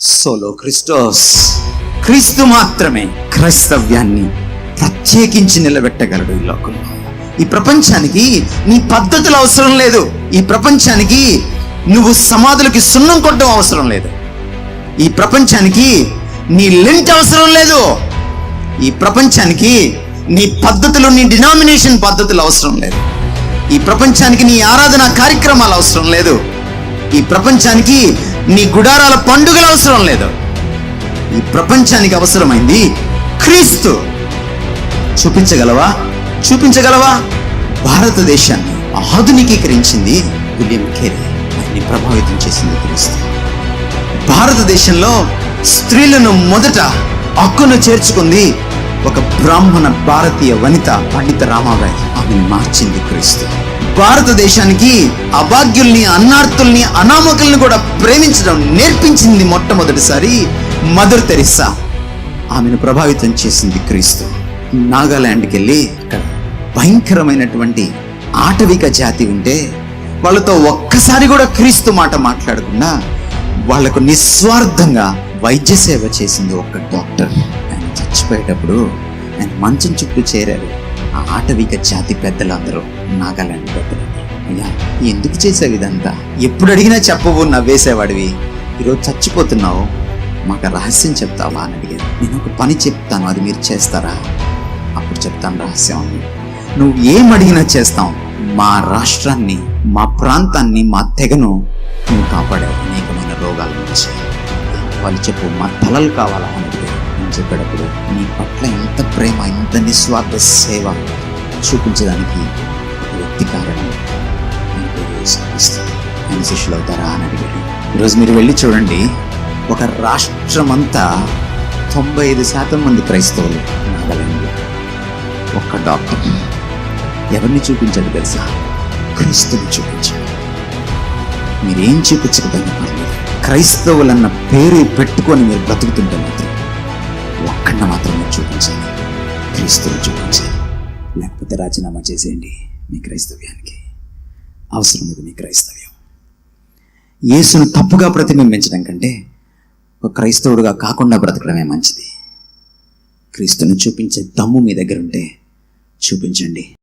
Solo Christos. క్రీస్తు మాత్రమే క్రైస్తవ్యాన్ని ప్రత్యేకించి నిలబెట్టగలడు ఈ లోకంలో. ఈ ప్రపంచానికి నీ పద్ధతులు అవసరం లేదు. ఈ ప్రపంచానికి నువ్వు సమాధులకి సున్నం కొట్టడం అవసరం లేదు. ఈ ప్రపంచానికి నీ లెంట్ అవసరం లేదు. ఈ ప్రపంచానికి నీ పద్ధతులు, నీ డినామినేషన్ పద్ధతులు అవసరం లేదు. ఈ ప్రపంచానికి నీ ఆరాధన కార్యక్రమాలు అవసరం లేదు. ఈ ప్రపంచానికి నీ గుడారాల పండుగలు అవసరం లేదు. ఈ ప్రపంచానికి అవసరమైంది క్రీస్తు. చూపించగలవా? భారతదేశాన్ని ఆధునికీకరించింది విలియం కేరీ. ఆయన్ని ప్రభావితం చేసింది క్రీస్తు. భారతదేశంలో స్త్రీలను మొదట హక్కును చేర్చుకుంది ఒక బ్రాహ్మణ భారతీయ వనిత పండిత రామాబాయి. ఆమెను మార్చింది క్రీస్తు. భారతదేశానికి అభాగ్యుల్ని, అన్నార్తుల్ని, అనామకుల్ని కూడా ప్రేమించడం నేర్పించింది మొట్టమొదటిసారి మదర్ తెరిస్సా. ఆమెను ప్రభావితం చేసింది క్రీస్తు. నాగాలాండ్కి వెళ్ళి అక్కడ భయంకరమైనటువంటి ఆటవిక జాతి ఉంటే వాళ్ళతో ఒక్కసారి కూడా క్రీస్తు మాట మాట్లాడకుండా వాళ్లకు నిస్వార్థంగా వైద్య సేవ చేసింది ఒక డాక్టర్. ఆయన చచ్చిపోయేటప్పుడు ఆయన మంచం చుట్టూ చేరారు ఆ ఆటవిక జాతి పెద్దలందరూ, నాగాలాండ్ పెద్దలందరూ. అయ్యా, ఎందుకు చేసావు ఇదంతా? ఎప్పుడు అడిగినా చెప్పవు, నవ్వేసేవాడివి. ఈరోజు చచ్చిపోతున్నావు, మాకు రహస్యం చెప్తావా అని అడిగారు. నేను ఒక పని చెప్తాను, అది మీరు చేస్తారా? అప్పుడు చెప్తాను రహస్యం అని. నువ్వు ఏం అడిగినా చేస్తాం. మా రాష్ట్రాన్ని, మా ప్రాంతాన్ని, మా తెగను నువ్వు కాపాడావు అనేకమైన రోగాల నుంచి. వాళ్ళు చెప్పు, మా తలలు కావాలా అని అడిగారు. నేను చెప్పేటప్పుడు నీ పట్ల ఎంత ప్రేమ, ఎంత నిస్వార్థ సేవ చూపించడానికి ఒక వ్యక్తి కారణం. ఆయన శిష్యులు అవుతారా అని అడిగాడు. ఈరోజు మీరు వెళ్ళి చూడండి, ఒక రాష్ట్రమంతా 95% మంది క్రైస్తవులు నాగాలాండ్లో. ఒక్క డాక్టర్ ఎవరిని చూపించాడు తెలుసా? క్రీస్తుని చూపించాడు. మీరేం చూపించకపోయినా పర్లేదు, క్రైస్తవులన్న పేరు పెట్టుకొని మీరు బ్రతుకుతుంటే మాత్రం ఒక్కడిని మాత్రం మీరు చూపించాలి, క్రీస్తుని చూపించాలి. లేకపోతే రాజీనామా చేసేయండి మీ క్రైస్తవ్యానికి. అవసరం లేదు మీ క్రైస్తవ్యం. యేసును తప్పుగా ప్రతిబింబించడం కంటే ఒక క్రైస్తవుడుగా కాకుండా బ్రతకడమే మంచిది. క్రీస్తుని చూపించే దమ్ము మీ దగ్గర ఉంటే చూపించండి.